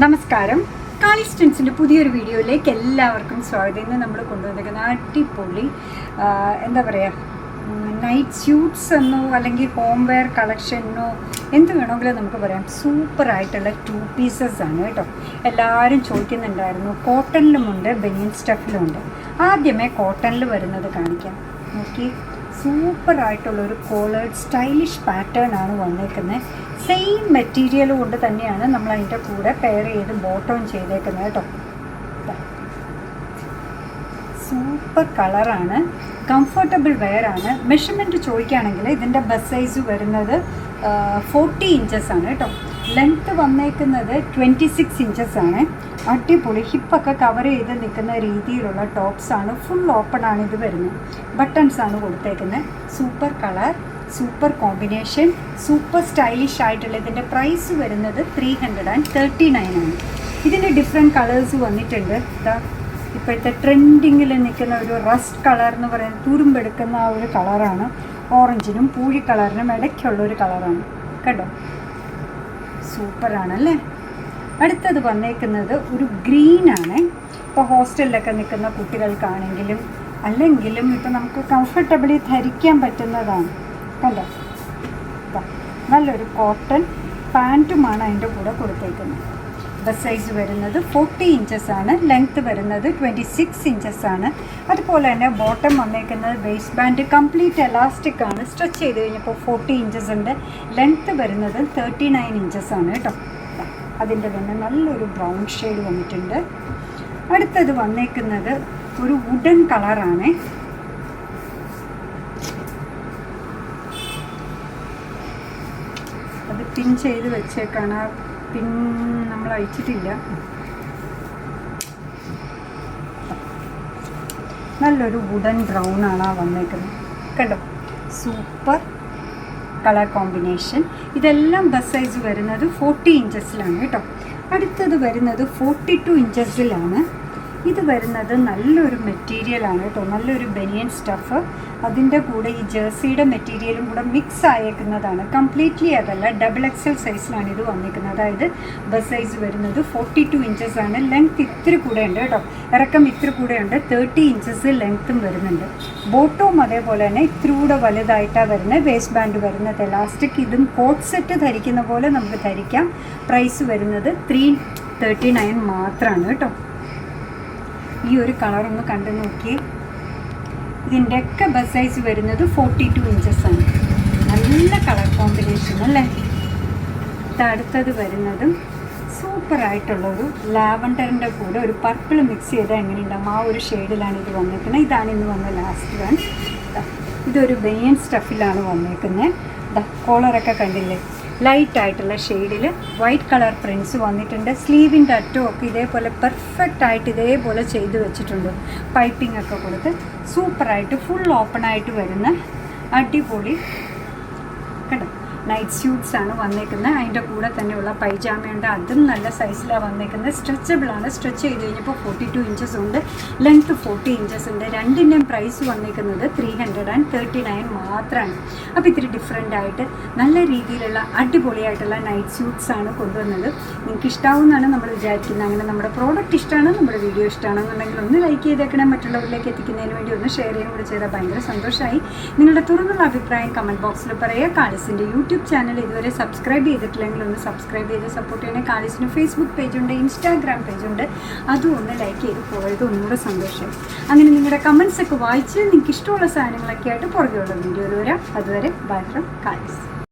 നമസ്കാരം. കാളിസ്റ്റൻസിൻ്റെ പുതിയൊരു വീഡിയോയിലേക്ക് എല്ലാവർക്കും സ്വാഗതം. ഇന്ന് നമ്മൾ കൊണ്ടുവന്നിരിക്കുന്ന അടിപൊളി എന്താ പറയുക, നൈറ്റ് സ്യൂട്ട്സ് എന്നോ അല്ലെങ്കിൽ ഹോം വെയർ കളക്ഷനോ എന്ത് വേണമെങ്കിലും നമുക്ക് പറയാം. സൂപ്പറായിട്ടുള്ള 2 പീസസ് ആണ് കേട്ടോ. എല്ലാവരും ചോദിക്കുന്നുണ്ടായിരുന്നു. കോട്ടണിലുമുണ്ട്, ബനിയൻ സ്റ്റഫിലുമുണ്ട്. ആദ്യമേ കോട്ടണിൽ വരുന്നത് കാണിക്കാം. നോക്കി, സൂപ്പറായിട്ടുള്ളൊരു കോളേർഡ് സ്റ്റൈലിഷ് പാറ്റേൺ ആണ് വന്നേക്കുന്നത്. സെയിം മെറ്റീരിയൽ കൊണ്ട് തന്നെയാണ് നമ്മൾ അതിൻ്റെ കൂടെ പെയർ ചെയ്ത് ബോട്ടം ചെയ്തേക്കുന്നത് കേട്ടോ. സൂപ്പർ കളറാണ്, കംഫർട്ടബിൾ വെയർ ആണ്. മെഷർമെൻറ്റ് ചോദിക്കുകയാണെങ്കിൽ ഇതിൻ്റെ ബസ് സൈസ് വരുന്നത് 40 ഇഞ്ചസ് ആണ് കേട്ടോ. ലെങ്ത്ത് വന്നേക്കുന്നത് 26 ഇഞ്ചസ് ആണ്. അടിപൊളി ഹിപ്പൊക്കെ കവർ ചെയ്ത് നിൽക്കുന്ന രീതിയിലുള്ള ടോപ്സാണ്. ഫുൾ ഓപ്പൺ ആണ് ഇത് വരുന്നത്. ബട്ടൺസ് ആണ് കൊടുത്തേക്കുന്നത്. Super colour, super combination, super stylish ആയിട്ടുള്ള ഇതിൻ്റെ പ്രൈസ് വരുന്നത് 339 ആണ്. ഇതിൻ്റെ ഡിഫറെൻറ്റ് കളേഴ്സ് വന്നിട്ടുണ്ട്. ഇപ്പോഴത്തെ ട്രെൻഡിങ്ങിൽ നിൽക്കുന്ന ഒരു റസ്റ്റ് കളർ എന്ന് പറയുന്നത് തുരുമ്പെടുക്കുന്ന ആ ഒരു കളറാണ്. ഓറഞ്ചിനും പൂഴി കളറിനും ഇടയ്ക്കുള്ളൊരു കളറാണ് കേട്ടോ. സൂപ്പറാണല്ലേ. അടുത്തത് വന്നേക്കുന്നത് ഒരു ഗ്രീനാണ്. ഇപ്പോൾ ഹോസ്റ്റലിലൊക്കെ നിൽക്കുന്ന കുട്ടികൾക്കാണെങ്കിലും അല്ലെങ്കിലും ഇപ്പം നമുക്ക് കംഫർട്ടബിളി ധരിക്കാൻ പറ്റുന്നതാണ് കണ്ടോ. നല്ലൊരു കോട്ടൺ പാൻറ്റുമാണ് അതിൻ്റെ കൂടെ കൊടുത്തേക്കുന്നത്. ബസ് സൈസ് വരുന്നത് 40 ഇഞ്ചസ് ആണ്. ലെങ്ത്ത് വരുന്നത് 26 ഇഞ്ചസ് ആണ്. അതുപോലെ തന്നെ ബോട്ടം വന്നേക്കുന്നത് വേസ്റ്റ് ബാൻഡ് കംപ്ലീറ്റ് എലാസ്റ്റിക് ആണ്. സ്ട്രെച്ച് ചെയ്ത് കഴിഞ്ഞപ്പോൾ 40 ഇഞ്ചസ് ഉണ്ട്. ലെങ്ത്ത് വരുന്നത് 39 ഇഞ്ചസ് ആണ് കേട്ടോ. അതിൻ്റെ തന്നെ നല്ലൊരു ബ്രൗൺ ഷെയ്ഡ് വന്നിട്ടുണ്ട്. അടുത്തത് വന്നേക്കുന്നത് ഒരു വുഡൻ കളറാണ്. അത് പിൻ ചെയ്ത് വെച്ചേക്കാണ്. പിൻ നമ്മൾ അയച്ചിട്ടില്ല. നല്ലൊരു വുഡൻ ബ്രൗൺ ആണ് വന്നേക്കുന്നത് കണ്ടോ. Super colour combination. ഇതെല്ലാം ബസ് സൈസ് വരുന്നത് 40 ഇഞ്ചസിലാണ് കേട്ടോ. അടുത്തത് വരുന്നത് 42 ഇഞ്ചസിലാണ്. ഇത് വരുന്നത് നല്ലൊരു മെറ്റീരിയലാണ് കേട്ടോ. നല്ലൊരു ബനിയൻ സ്റ്റഫ്. അതിൻ്റെ കൂടെ ഈ ജേഴ്സിയുടെ മെറ്റീരിയലും കൂടെ മിക്സ് ആയേക്കുന്നതാണ്. കംപ്ലീറ്റ്ലി അതല്ല, ഡബിൾ XL സൈസിലാണ് ഇത് വന്നിരിക്കുന്നത്. അതായത് ബസ് സൈസ് വരുന്നത് 42 ഇഞ്ചസ് ആണ്. ലെങ്ത്ത് ഇത്തിരി കൂടെ ഉണ്ട് കേട്ടോ. ഇറക്കം ഇത്തിരി കൂടെ ഉണ്ട്. 30 ഇഞ്ചസ് ലെങ്ത്തും വരുന്നുണ്ട്. ബോട്ടവും അതേപോലെ തന്നെ ഇത്തിരി കൂടെ വലുതായിട്ടാണ് വരുന്നത്. വേസ്റ്റ് ബാൻഡ് വരുന്നത് എലാസ്റ്റിക്. ഇതും കോട്ട് സെറ്റ് ധരിക്കുന്ന പോലെ നമുക്ക് ധരിക്കാം. പ്രൈസ് വരുന്നത് 339 മാത്രമാണ് കേട്ടോ. ഈ ഒരു കളറൊന്ന് കണ്ടു നോക്കിയേ. ഇതിൻ്റെയൊക്കെ ബസ് സൈസ് വരുന്നത് 42 ഇഞ്ചസ് ആണ്. നല്ല കളർ കോമ്പിനേഷൻ അല്ലേ. അടുത്തത് വരുന്നതും സൂപ്പറായിട്ടുള്ളൊരു ലാവൻഡറിൻ്റെ കൂടെ ഒരു പർപ്പിൾ മിക്സ് ചെയ്താൽ എങ്ങനെയുണ്ടാവും ആ ഒരു ഷെയ്ഡിലാണ് ഇത് വന്നേക്കുന്നത്. ഇതാണ് ഇന്ന് വന്ന ലാസ്റ്റ് വൺ. ഇതൊരു ബനിയൻ സ്റ്റഫിലാണ് വന്നേക്കുന്നത്. കോളറൊക്കെ കണ്ടില്ലേ, ലൈറ്റ് ആയിട്ടുള്ള ഷെയ്ഡിൽ വൈറ്റ് കളർ പ്രിൻറ്റ്സ് വന്നിട്ടുണ്ട്. സ്ലീവിൻ്റെ അറ്റമൊക്കെ ഇതേപോലെ പെർഫെക്റ്റ് ആയിട്ട് ഇതേപോലെ ചെയ്ത് വെച്ചിട്ടുണ്ട്. പൈപ്പിംഗ് ഒക്കെ കൊടുത്ത് സൂപ്പറായിട്ട് ഫുൾ ഓപ്പൺ ആയിട്ട് വരുന്ന അടിപൊളി കേട്ടോ നൈറ്റ് സ്യൂട്ട്സ് ആണ് വന്നേക്കുന്നത്. അതിൻ്റെ കൂടെ തന്നെയുള്ള പൈജാമയുണ്ട്. അതും നല്ല സൈസിലാണ് വന്നേക്കുന്നത്. സ്ട്രെച്ചബിളാണ്. സ്ട്രെച്ച് ചെയ്ത് കഴിഞ്ഞപ്പോൾ 42 ഇഞ്ചസ് ഉണ്ട്. ലെങ്ത്ത് 40 ഇഞ്ചസ് ഉണ്ട്. രണ്ടിൻ്റെയും പ്രൈസ് വന്നേക്കുന്നത് 339 മാത്രമാണ്. അപ്പോൾ ഇത്തിരി ഡിഫറെൻ്റ് ആയിട്ട് നല്ല രീതിയിലുള്ള അടിപൊളിയായിട്ടുള്ള നൈറ്റ് സ്യൂട്ട്സ് ആണ് കൊണ്ടുവന്നത്. നിങ്ങൾക്ക് ഇഷ്ടമാവുമെന്നാണ് നമ്മൾ വിചാരിക്കുന്നത്. അങ്ങനെ നമ്മുടെ പ്രോഡക്റ്റ് ഇഷ്ടമാണ്, നമ്മുടെ വീഡിയോ ഇഷ്ടമാണെന്നുണ്ടെങ്കിൽ ഒന്ന് ലൈക്ക് ചെയ്തേക്കണം. മറ്റുള്ളവരിലേക്ക് എത്തിക്കുന്നതിന് വേണ്ടി ഒന്ന് ഷെയർ ചെയ്യുകയും കൂടെ ചെയ്താൽ ഭയങ്കര സന്തോഷമായി. നിങ്ങളുടെ തുറന്നുള്ള അഭിപ്രായം കമൻറ്റ് ബോക്സിൽ പറയുക. കാളിസിൻ്റെ യൂട്യൂബ് ചാനൽ ഇതുവരെ സബ്സ്ക്രൈബ് ചെയ്തിട്ടില്ലെങ്കിൽ ഒന്ന് സബ്സ്ക്രൈബ് ചെയ്ത് സപ്പോർട്ട് ചെയ്യണേ. കാളിസിന് ഫേസ്ബുക്ക് പേജുണ്ട്, ഇൻസ്റ്റാഗ്രാം പേജുണ്ട്. അതും ഒന്ന് ലൈക്ക് ചെയ്ത് പോയത് ഒന്നുകൂടെ സന്തോഷം. അങ്ങനെ നിങ്ങളുടെ കമൻസ് ഒക്കെ വായിച്ച് നിങ്ങൾക്ക് ഇഷ്ടമുള്ള സാധനങ്ങളൊക്കെ ആയിട്ട് പുറകെയുള്ള വീഡിയോയിൽ വരാം. അതുവരെ ബൈ ഫ്രം കാളിസ്.